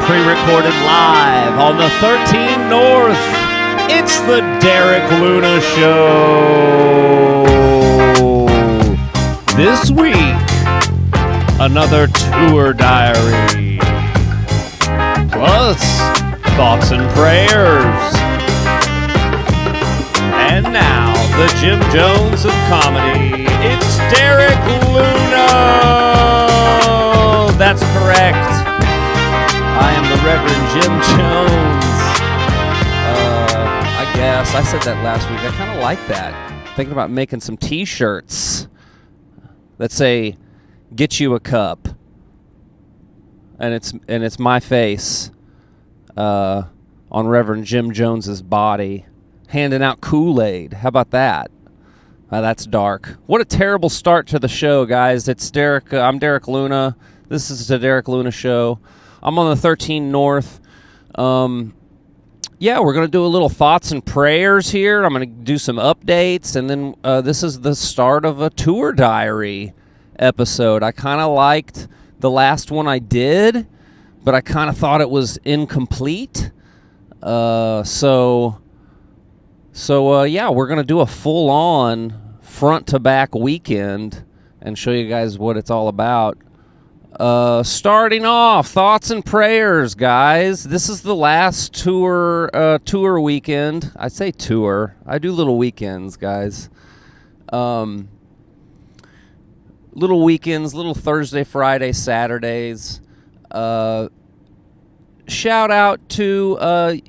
pre-recorded live on the 13 North. It's the Derek Luna Show. This week, another tour diary. Plus, thoughts and prayers. And now, the Jim Jones of comedy. It's Derek Luna. That's correct. I am the Reverend Jim Jones. I guess I said that last week. I kind of like that. Thinking about making some T-shirts that say "Get you a cup," and it's my face on Reverend Jim Jones's body, handing out Kool-Aid. How about that? That's dark. What a terrible start to the show, guys. It's Derek. I'm Derek Luna. This is the Derek Luna Show. I'm on the 13 North. Yeah, we're going to do a little thoughts and prayers here. I'm going to do some updates, and then this is the start of a tour diary episode. I kind of liked the last one I did, but I kind of thought it was incomplete. So yeah, we're going to do a full-on front-to-back weekend and show you guys what it's all about. Starting off, thoughts and prayers, guys. This is the last tour weekend. I say tour. I do little weekends, guys. Little weekends, little Thursday, Friday, Saturdays. Shout out to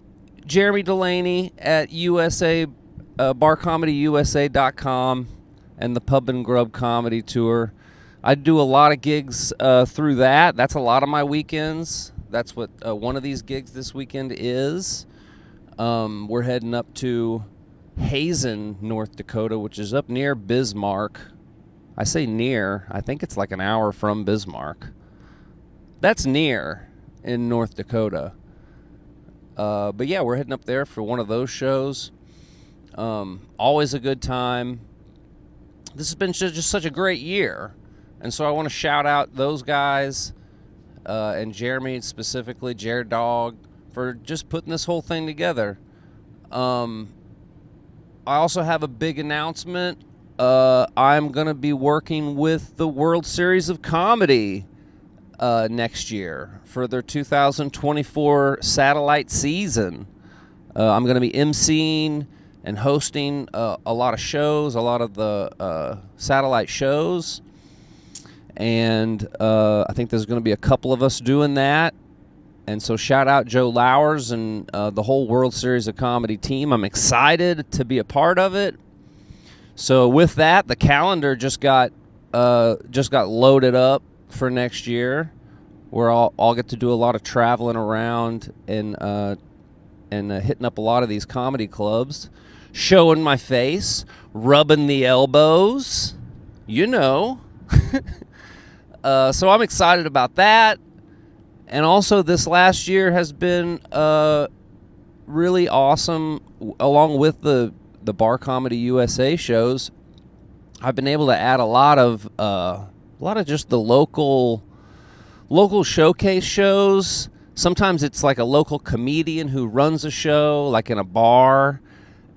Jeremy Delaney at USA, barcomedyusa.com and the Pub and Grub Comedy Tour. I do a lot of gigs through that. That's a lot of my weekends. That's what one of these gigs this weekend is. We're heading up to Hazen, North Dakota, which is up near Bismarck. I say near. I think it's like an hour from Bismarck. That's near in North Dakota. But yeah, we're heading up there for one of those shows. Always a good time. This has been just such a great year. And so I want to shout out those guys and Jeremy specifically, Jared Dog, for just putting this whole thing together. I also have a big announcement. I'm going to be working with the World Series of Comedy next year for their 2024 satellite season. I'm going to be emceeing and hosting a lot of shows, a lot of the satellite shows. And I think there's going to be a couple of us doing that. And so shout out Joe Lowers and the whole World Series of Comedy team. I'm excited to be a part of it. So with that, the calendar just got loaded up for next year, where I'll get to do a lot of traveling around and hitting up a lot of these comedy clubs, showing my face, rubbing the elbows, you know. So I'm excited about that. And also this last year has been really awesome. Along with the Bar Comedy USA shows, I've been able to add a lot of just the local showcase shows. Sometimes it's like a local comedian who runs a show, like in a bar.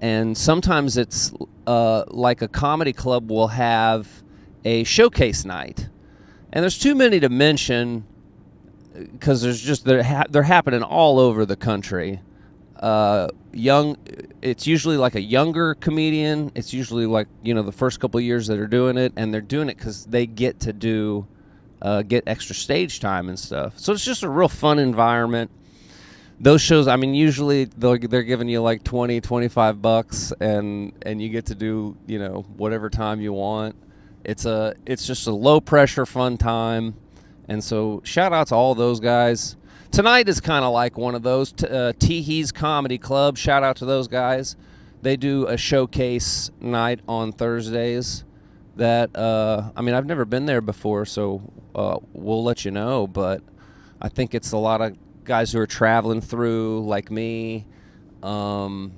And sometimes it's like a comedy club will have a showcase night. And there's too many to mention because they're happening all over the country. It's usually like a younger comedian. It's usually like, the first couple of years that are doing it, and they're doing it because they get to get extra stage time and stuff. So it's just a real fun environment. Those shows, I mean, usually they're giving you like $20-$25, and you get to do whatever time you want. It's just a low pressure fun time, and so shout out to all those guys. Tonight is kind of like one of those. Teehee's Comedy Club, shout out to those guys. They do a showcase night on Thursdays. That I've never been there before, so we'll let you know. But I think it's a lot of guys who are traveling through, like me, and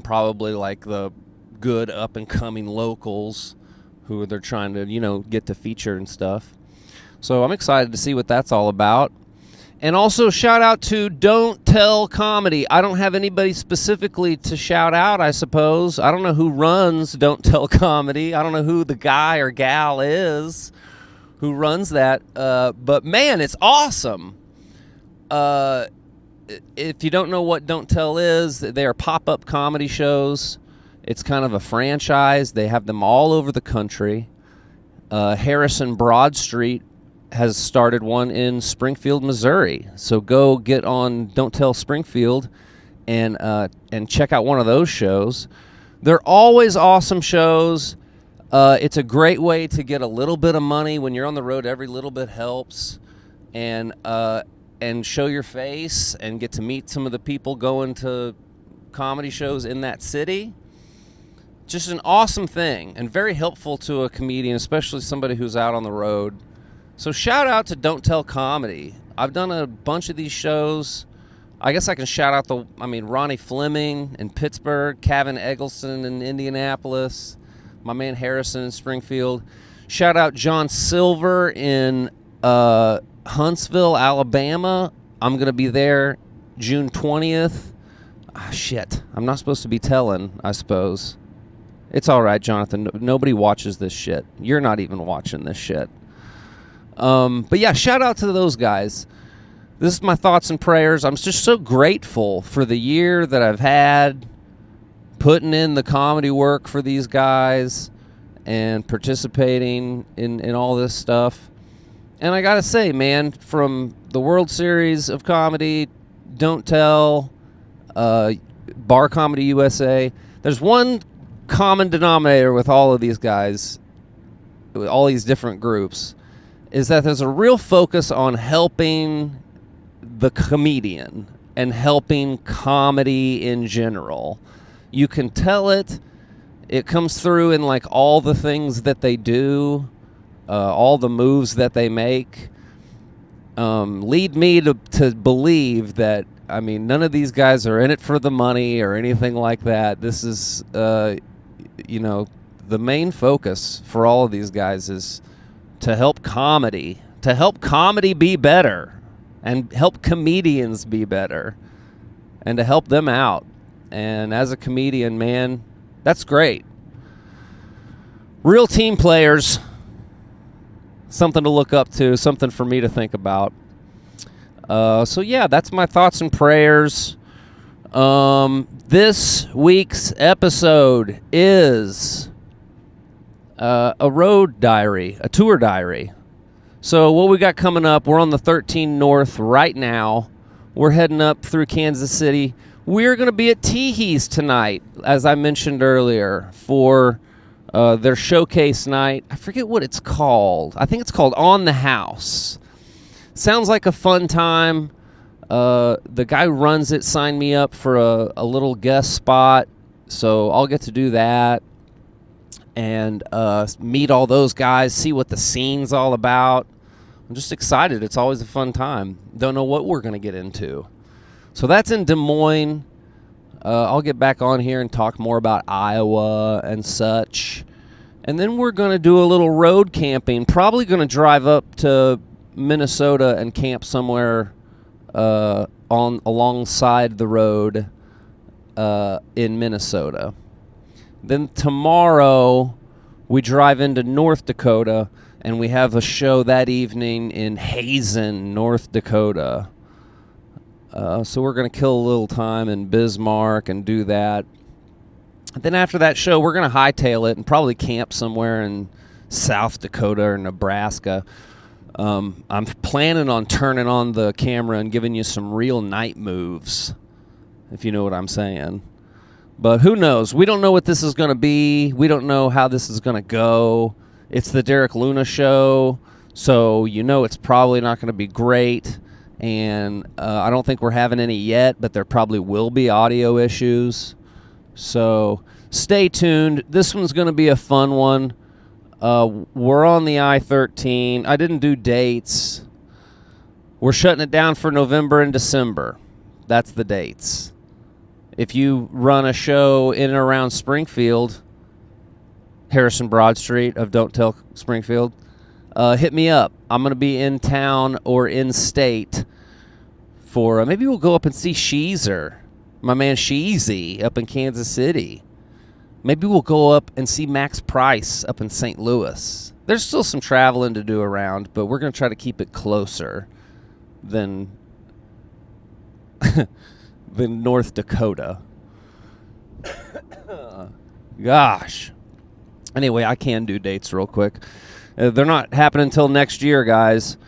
probably like the good up and coming locals who they're trying to, get to feature and stuff. So I'm excited to see what that's all about. And also shout out to Don't Tell Comedy. I don't have anybody specifically to shout out, I suppose. I don't know who runs Don't Tell Comedy. I don't know who the guy or gal is who runs that. But man, it's awesome. If you don't know what Don't Tell is, they are pop-up comedy shows. It's kind of a franchise. They have them all over the country. Harrison Broad Street has started one in Springfield, Missouri. So go get on Don't Tell Springfield and check out one of those shows. They're always awesome shows. It's a great way to get a little bit of money when you're on the road. Every little bit helps, and show your face and get to meet some of the people going to comedy shows in that city. Just an awesome thing and very helpful to a comedian, especially somebody who's out on the road. So shout out to Don't Tell Comedy. I've done a bunch of these shows. I guess I can shout out Ronnie Fleming in Pittsburgh, Kevin Eggleston in Indianapolis, my man Harrison in Springfield. Shout out John Silver in Huntsville, Alabama. I'm going to be there June 20th. Shit. I'm not supposed to be telling, I suppose. It's all right, Jonathan. Nobody watches this shit. You're not even watching this shit. But yeah, shout out to those guys. This is my thoughts and prayers. I'm just so grateful for the year that I've had putting in the comedy work for these guys and participating in all this stuff. And I gotta say, man, from the World Series of Comedy, Don't Tell, Bar Comedy USA, there's one common denominator with all of these guys, with all these different groups, is that there's a real focus on helping the comedian and helping comedy in general. You can tell it. It comes through in like all the things that they do, all the moves that they make. Lead me to believe that, none of these guys are in it for the money or anything like that. This is, the main focus for all of these guys is to help comedy be better and help comedians be better and to help them out. And as a comedian, man, that's great. Real team players, something to look up to, something for me to think about. So yeah, that's my thoughts and prayers. This week's episode is a road diary, a tour diary. So what we got coming up, we're on the 13 North right now. We're heading up through Kansas City. We're going to be at Teehee's tonight, as I mentioned earlier, for their showcase night. I forget what it's called. I think it's called On the House. Sounds like a fun time. The guy who runs it signed me up for a little guest spot, so I'll get to do that and meet all those guys, see what the scene's all about. I'm just excited. It's always a fun time. Don't know what we're going to get into. So that's in Des Moines. I'll get back on here and talk more about Iowa and such. And then we're going to do a little road camping. Probably going to drive up to Minnesota and camp somewhere alongside the road in Minnesota. Then tomorrow we drive into North Dakota and we have a show that evening in Hazen, North Dakota. So we're going to kill a little time in Bismarck and do that. Then after that show, we're going to hightail it and probably camp somewhere in South Dakota or Nebraska. I'm planning on turning on the camera and giving you some real night moves, if you know what I'm saying. But who knows? We don't know what this is going to be. We don't know how this is going to go. It's the Derek Luna show, so it's probably not going to be great. And I don't think we're having any yet, but there probably will be audio issues. So stay tuned. This one's going to be a fun one. We're on the I-13. I didn't do dates. We're shutting it down for November and December. That's the dates. If you run a show in and around Springfield, Harrison Broad Street of Don't Tell Springfield, hit me up. I'm going to be in town or in state for maybe we'll go up and see Sheezer, my man Sheezy up in Kansas City. Maybe we'll go up and see Max Price up in St. Louis. There's still some traveling to do around, but we're going to try to keep it closer than North Dakota. Gosh. Anyway, I can do dates real quick. They're not happening until next year, guys.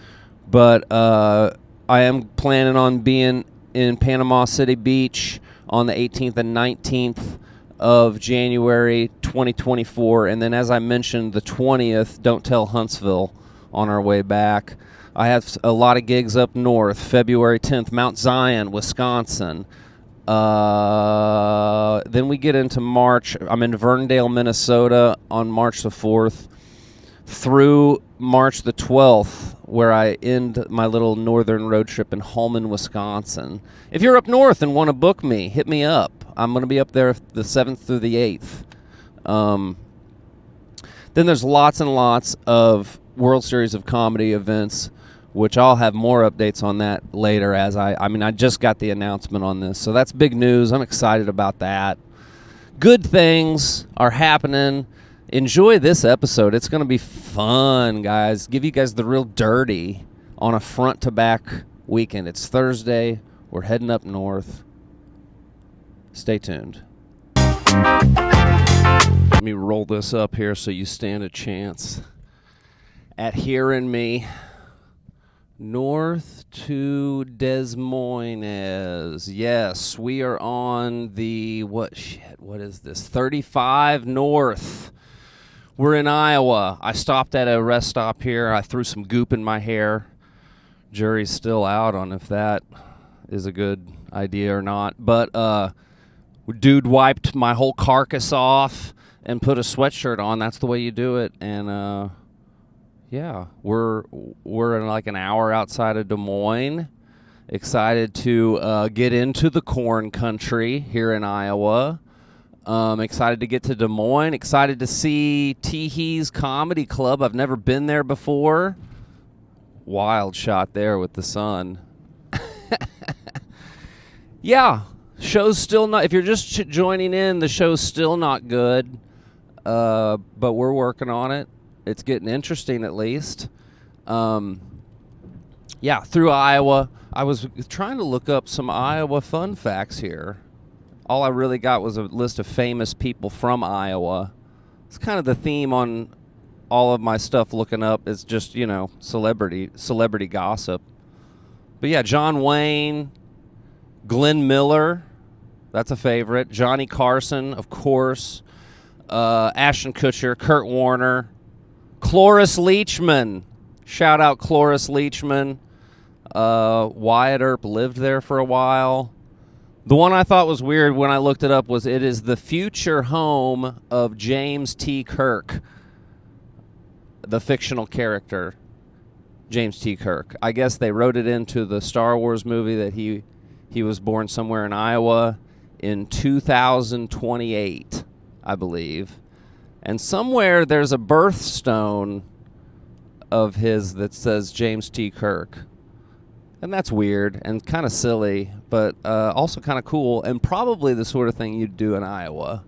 But I am planning on being in Panama City Beach on the 18th and 19th of January 2024. And then, as I mentioned, the 20th, Don't Tell Huntsville on our way back. I have a lot of gigs up north. February 10th, Mount Zion, Wisconsin. Then we get into March. I'm in Verndale, Minnesota on March the 4th through March the 12th, where I end my little northern road trip in Holmen, Wisconsin. If you're up north and want to book me, hit me up. I'm going to be up there the 7th through the 8th. Then there's lots and lots of World Series of Comedy events, which I'll have more updates on that later as I just got the announcement on this. So that's big news. I'm excited about that. Good things are happening. Enjoy this episode. It's going to be fun, guys. Give you guys the real dirty on a front-to-back weekend. It's Thursday. We're heading up north. Stay tuned. Let me roll this up here so you stand a chance at hearing me. North to Des Moines. Yes, we are on the, what is this? 35 North. We're in Iowa. I stopped at a rest stop here. I threw some goop in my hair. Jury's still out on if that is a good idea or not. But dude wiped my whole carcass off and put a sweatshirt on. That's the way you do it. And yeah, we're in like an hour outside of Des Moines. Excited to get into the corn country here in Iowa. Excited to get to Des Moines. Excited to see Teehee's Comedy Club. I've never been there before. Wild shot there with the sun. Yeah, show's still not. If you're just joining in, the show's still not good. But we're working on it. It's getting interesting, at least. Yeah, through Iowa. I was trying to look up some Iowa fun facts here. All I really got was a list of famous people from Iowa. It's kind of the theme on all of my stuff looking up is just, celebrity gossip. But yeah, John Wayne, Glenn Miller, that's a favorite. Johnny Carson, of course. Ashton Kutcher, Kurt Warner. Cloris Leachman. Shout out Cloris Leachman. Wyatt Earp lived there for a while. The one I thought was weird when I looked it up was it is the future home of James T. Kirk, the fictional character, James T. Kirk. I guess they wrote it into the Star Wars movie that he was born somewhere in Iowa in 2028, I believe. And somewhere there's a birthstone of his that says James T. Kirk. And that's weird and kind of silly, but also kind of cool and probably the sort of thing you'd do in Iowa.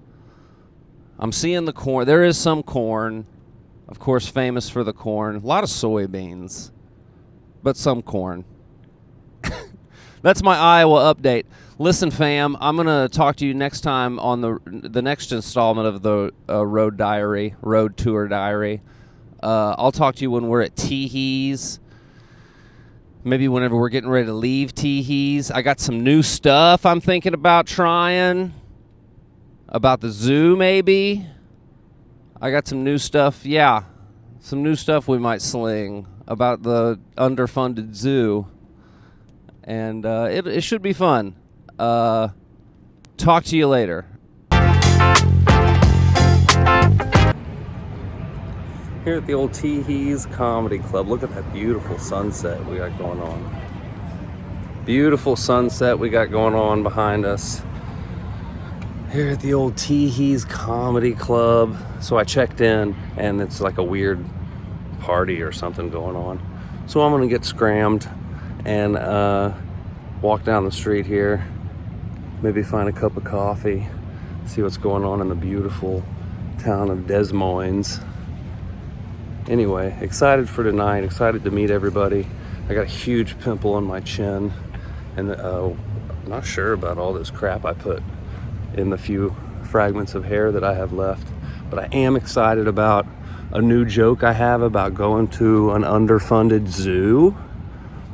I'm seeing the corn. There is some corn, of course, famous for the corn. A lot of soybeans, but some corn. That's my Iowa update. Listen, fam, I'm going to talk to you next time on the next installment of the Road Tour Diary. I'll talk to you when we're at Teehee's. Maybe whenever we're getting ready to leave Teehee's. I got some new stuff I'm thinking about trying. About the zoo, maybe. I got some new stuff. Yeah, some new stuff we might sling about the underfunded zoo. And it should be fun. Talk to you later. Here at the old Teehee's Comedy Club. Look at that beautiful sunset we got going on. Beautiful sunset we got going on behind us. Here at the old Teehee's Comedy Club. So I checked in, and it's like a weird party or something going on. So I'm gonna get scrammed and walk down the street here, maybe find a cup of coffee, see what's going on in the beautiful town of Des Moines. Anyway, excited for tonight, excited to meet everybody. I got a huge pimple on my chin, and I'm not sure about all this crap I put in the few fragments of hair that I have left, but I am excited about a new joke I have about going to an underfunded zoo.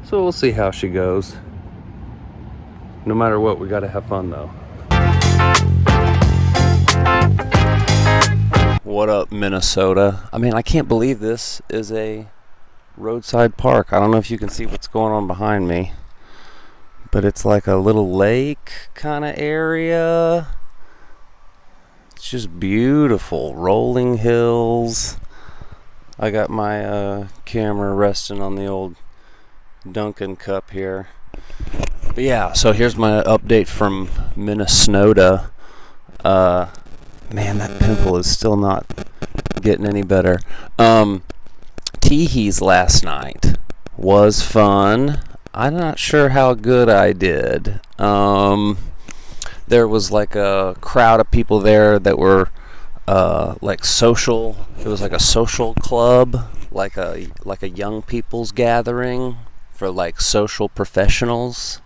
So we'll see how she goes. No matter what, we gotta have fun though. What up, Minnesota? I mean, I can't believe this is a roadside park. I don't know if you can see what's going on behind me, but it's like a little lake kind of area. It's just beautiful. Rolling hills. I got my camera resting on the old Dunkin' cup here. But yeah, so here's my update from Minnesota. Man, that pimple is still not getting any better. Teehees last night was fun. I'm not sure how good I did. There was like a crowd of people there that were like social. It was like a social club, like a young people's gathering for like social professionals.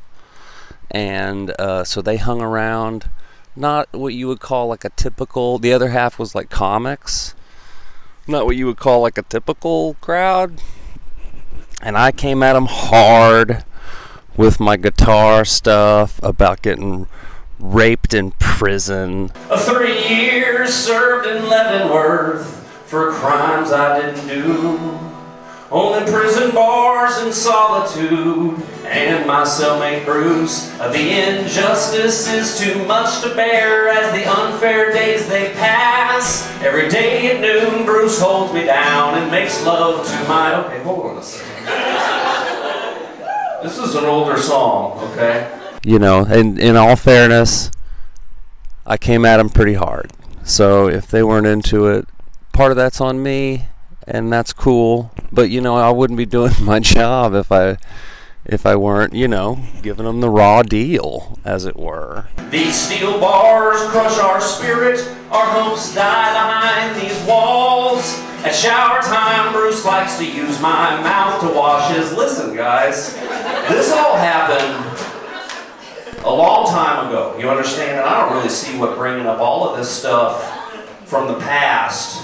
And so they hung around. Not what you would call like a typical, the other half was like comics. Not what you would call like a typical crowd. And I came at them hard with my guitar stuff about getting raped in prison. 3 years served in Leavenworth for crimes I didn't do. Only prison bars and solitude, and my cellmate Bruce. The injustice is too much to bear as the unfair days they pass. Every day at noon, Bruce holds me down and makes love to my... Okay, hold on a second. This is an older song, okay? You know, and in all fairness, I came at them pretty hard. So if they weren't into it, part of that's on me. And that's cool, but you know, I wouldn't be doing my job if I weren't, you know, giving them the raw deal, as it were. These steel bars crush our spirit, our hopes die behind these walls. At shower time, Bruce likes to use my mouth to wash his... Listen, guys, this all happened a long time ago, you understand? And I don't really see what bringing up all of this stuff from the past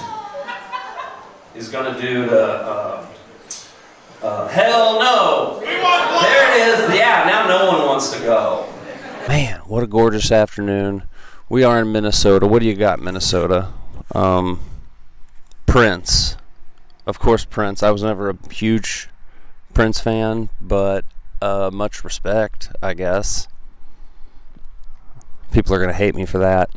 is going to do to, hell no. There it is. Yeah, now no one wants to go. Man, what a gorgeous afternoon. We are in Minnesota. What do you got, Minnesota? Prince. Of course, Prince. I was never a huge Prince fan, but much respect, I guess. People are going to hate me for that.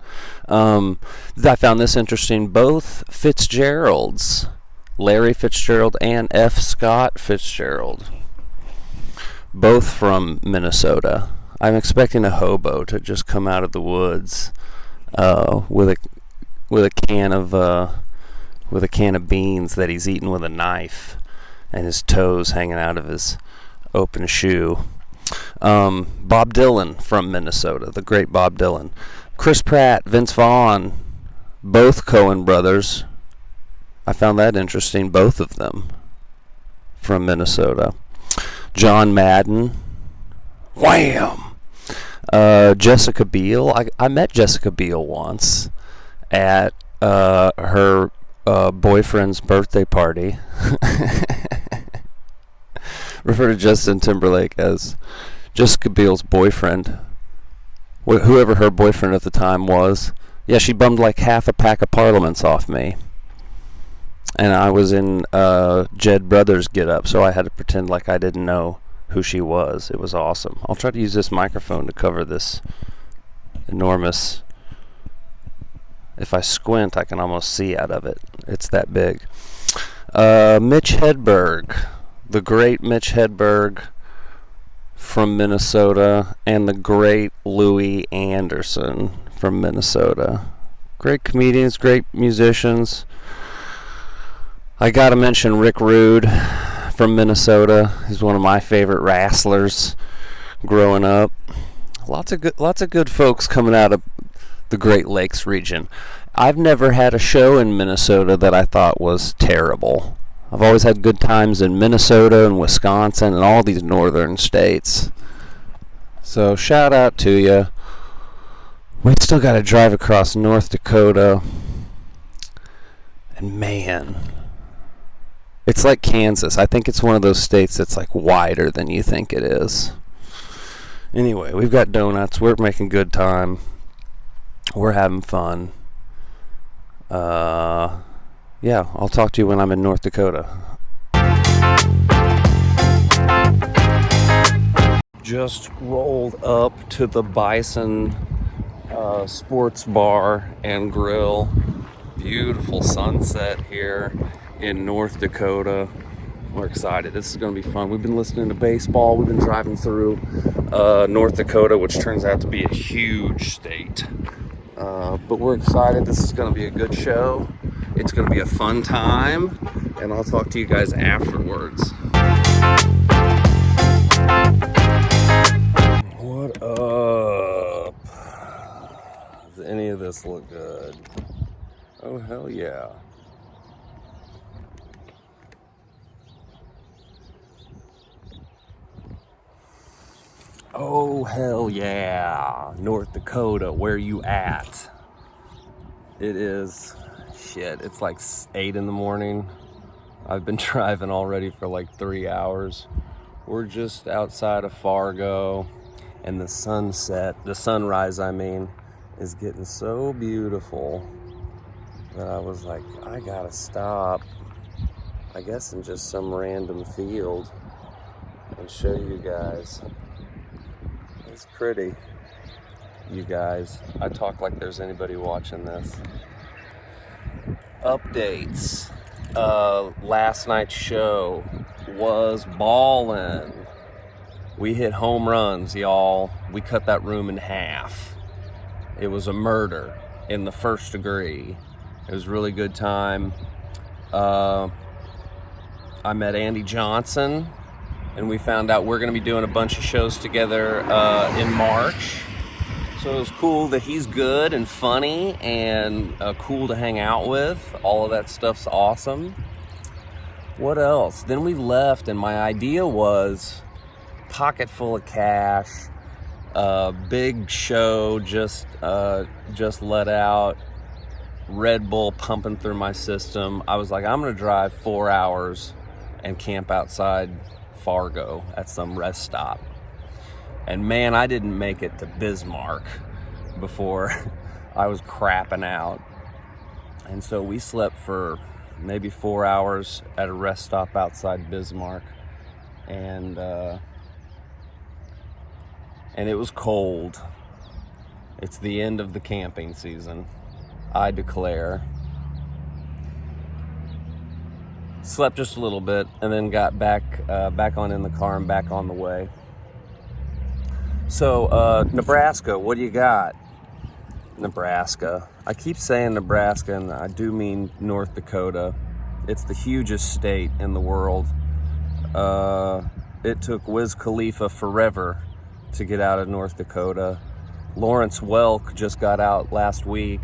I found this interesting. Both Fitzgeralds, Larry Fitzgerald and F. Scott Fitzgerald, both from Minnesota. I'm expecting a hobo to just come out of the woods with a can of beans that he's eaten with a knife, and his toes hanging out of his open shoe. Bob Dylan from Minnesota, the great Bob Dylan. Chris Pratt, Vince Vaughn, both Coen brothers. I found that interesting, both of them from Minnesota. John Madden. Wham! Jessica Biel. I met Jessica Biel once at her boyfriend's birthday party. Refer to Justin Timberlake as Jessica Biel's boyfriend. Whoever her boyfriend at the time was. Yeah, she bummed like half a pack of Parliaments off me. And I was in Jed Brothers get up, so I had to pretend like I didn't know who she was. It was awesome. I'll try to use this microphone to cover this enormous... If I squint, I can almost see out of it. It's that big. Mitch Hedberg. The great Mitch Hedberg from Minnesota, and the great Louis Anderson from Minnesota. Great comedians, great musicians. I gotta mention Rick Rude from Minnesota. He's one of my favorite wrestlers. growing up. Lots of good folks coming out of the Great Lakes region. I've never had a show in Minnesota that I thought was terrible. I've always had good times in Minnesota and Wisconsin and all these northern states. So shout out to you. We still got to drive across North Dakota. And man, it's like Kansas. I think it's one of those states that's like wider than you think it is. Anyway, we've got donuts. We're making good time. We're having fun. Yeah, I'll talk to you when I'm in North Dakota. Just rolled up to the Bison Sports Bar and Grill. Beautiful sunset here in North Dakota. We're excited. This is going to be fun. We've been listening to baseball. We've been driving through North Dakota, which turns out to be a huge state. But we're excited. This is going to be a good show. It's going to be a fun time. And I'll talk to you guys afterwards. What up? Does any of this look good? Oh, hell yeah. Oh, hell yeah. North Dakota, where you at? It is, it's like 8 in the morning. I've been driving already for like 3 hours. We're just outside of Fargo, and the sunrise, is getting so beautiful that I was like, I gotta stop, I guess in just some random field and show you guys. It's pretty, you guys. I talk like there's anybody watching this. Updates. Last night's show was ballin'. We hit home runs, y'all. We cut that room in half. It was a murder in the first degree. It was a really good time. I met Andy Johnson, and we found out we're going to be doing a bunch of shows together in March. So it was cool that he's good and funny and cool to hang out with. All of that stuff's awesome. What else? Then we left, and my idea was pocket full of cash, big show, just let out, Red Bull pumping through my system. I was like, I'm going to drive 4 hours and camp outside Fargo at some rest stop. And man, I didn't make it to Bismarck before I was crapping out. And so we slept for maybe 4 hours at a rest stop outside Bismarck. And it was cold. It's the end of the camping season, I declare. Slept just a little bit and then got back on in the car and back on the way. So, Nebraska, what do you got? Nebraska. I keep saying Nebraska, and I do mean North Dakota. It's the hugest state in the world. It took Wiz Khalifa forever to get out of North Dakota. Lawrence Welk just got out last week.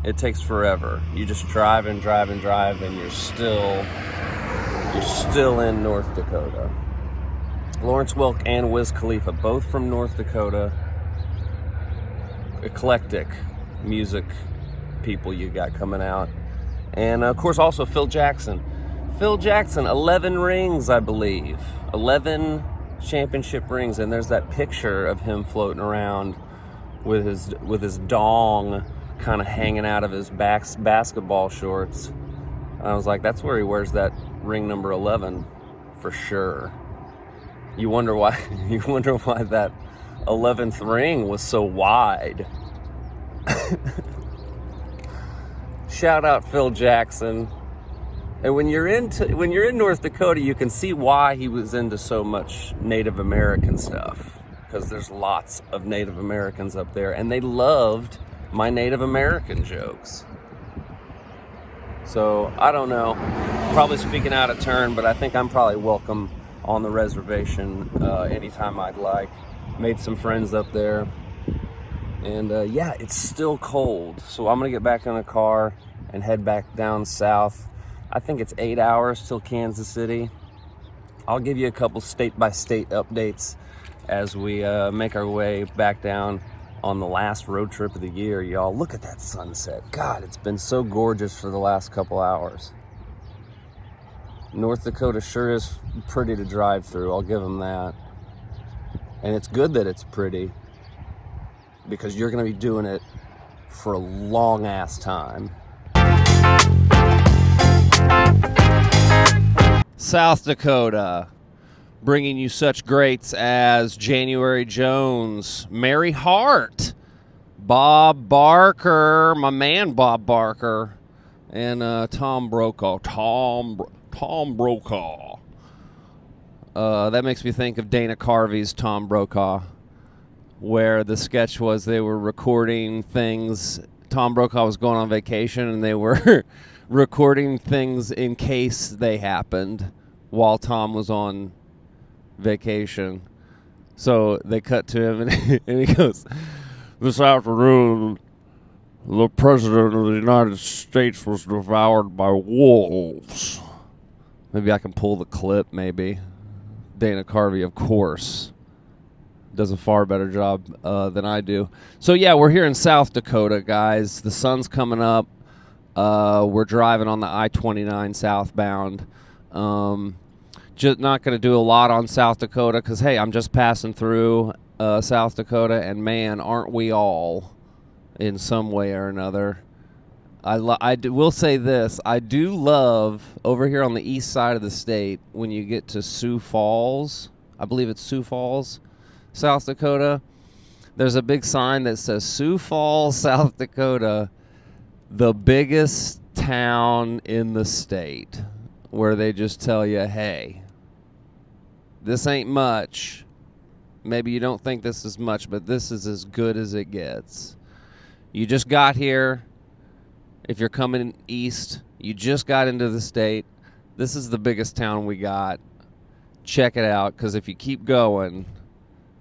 It takes forever. You just drive and drive and drive, and you're still in North Dakota. Lawrence Welk and Wiz Khalifa, both from North Dakota. Eclectic music people you got coming out. And of course also Phil Jackson. Phil Jackson, 11 rings, I believe. 11 championship rings, and there's that picture of him floating around with his dong kind of hanging out of his basketball shorts. And I was like, that's where he wears that ring number 11 for sure. You wonder why that 11th ring was so wide. Shout out Phil Jackson. And when you're in North Dakota, you can see why he was into so much Native American stuff, because there's lots of Native Americans up there, and they loved my Native American jokes. So I don't know, probably speaking out of turn, but I think I'm probably welcome on the reservation anytime I'd like. Made some friends up there. And yeah, it's still cold. So I'm going to get back in the car and head back down south. I think it's 8 hours till Kansas City. I'll give you a couple state-by-state updates as we make our way back down on the last road trip of the year, y'all. Look at that sunset. God, it's been so gorgeous for the last couple hours. North Dakota sure is pretty to drive through, I'll give them that. And it's good that it's pretty, because you're going to be doing it for a long-ass time. South Dakota, bringing you such greats as January Jones, Mary Hart, Bob Barker, my man Bob Barker, and Tom Brokaw. Tom Brokaw. That makes me think of Dana Carvey's Tom Brokaw, where the sketch was they were recording things. Tom Brokaw was going on vacation, and they were recording things in case they happened while Tom was on vacation. So they cut to him, and he goes, "This afternoon, the President of the United States was devoured by wolves." Maybe I can pull the clip, maybe. Dana Carvey, of course, does a far better job than I do. So, yeah, we're here in South Dakota, guys. The sun's coming up. We're driving on the I-29 southbound. Just not going to do a lot on South Dakota because, hey, I'm just passing through South Dakota, and, man, aren't we all in some way or another. Will say this. I do love, over here on the east side of the state, when you get to Sioux Falls, I believe it's Sioux Falls, South Dakota, there's a big sign that says Sioux Falls, South Dakota, the biggest town in the state, where they just tell you, hey, this ain't much. Maybe you don't think this is much, but this is as good as it gets. You just got here. If you're coming east, you just got into the state. This is the biggest town we got. Check it out, because if you keep going,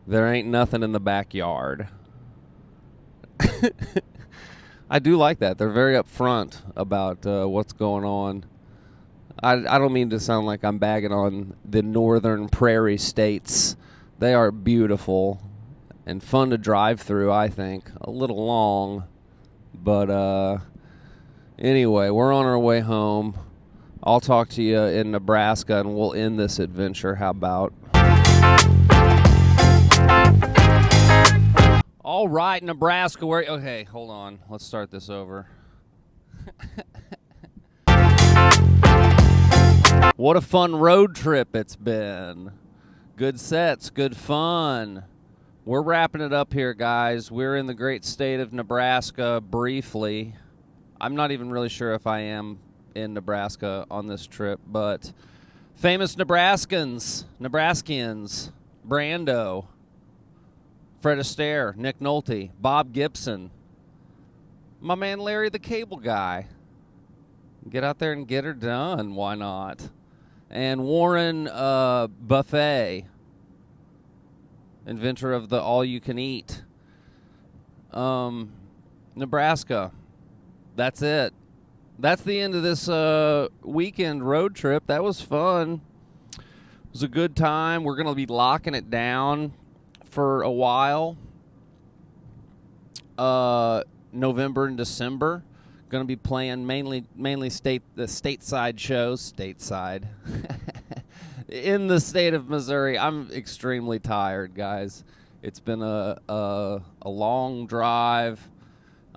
there ain't nothing in the backyard. I do like that. They're very upfront about what's going on. I don't mean to sound like I'm bagging on the northern prairie states. They are beautiful and fun to drive through, I think. A little long, but anyway, we're on our way home. I'll talk to you in Nebraska, and we'll end this adventure. How about? All right, Nebraska. Okay, hold on. Let's start this over. What a fun road trip it's been. Good sets, good fun. We're wrapping it up here, guys. We're in the great state of Nebraska briefly. I'm not even really sure if I am in Nebraska on this trip, but famous Nebraskians, Brando, Fred Astaire, Nick Nolte, Bob Gibson, my man Larry the Cable Guy. Get out there and get her done. Why not? And Warren Buffet, inventor of the all-you-can-eat. Nebraska. That's it. That's the end of this weekend road trip. That was fun. It was a good time. We're going to be locking it down for a while. November and December. Going to be playing mainly the stateside shows. Stateside. In the state of Missouri. I'm extremely tired, guys. It's been a long drive.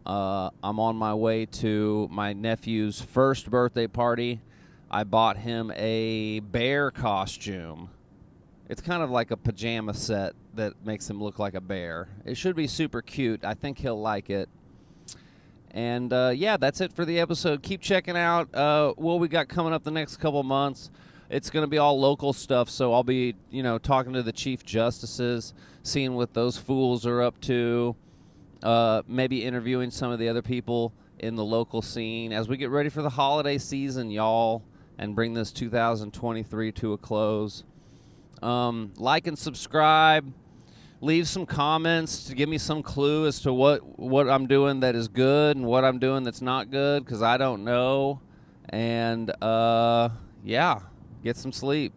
I'm on my way to my nephew's first birthday party. I bought him a bear costume. It's kind of like a pajama set that makes him look like a bear. It should be super cute. I think he'll like it. And, yeah, that's it for the episode. Keep checking out what we got coming up the next couple months. It's going to be all local stuff, so I'll be, talking to the chief justices, seeing what those fools are up to. Maybe interviewing some of the other people in the local scene as we get ready for the holiday season, y'all, and bring this 2023 to a close. Like and subscribe. Leave some comments to give me some clue as to what I'm doing that is good and what I'm doing that's not good, because I don't know. And, yeah, get some sleep.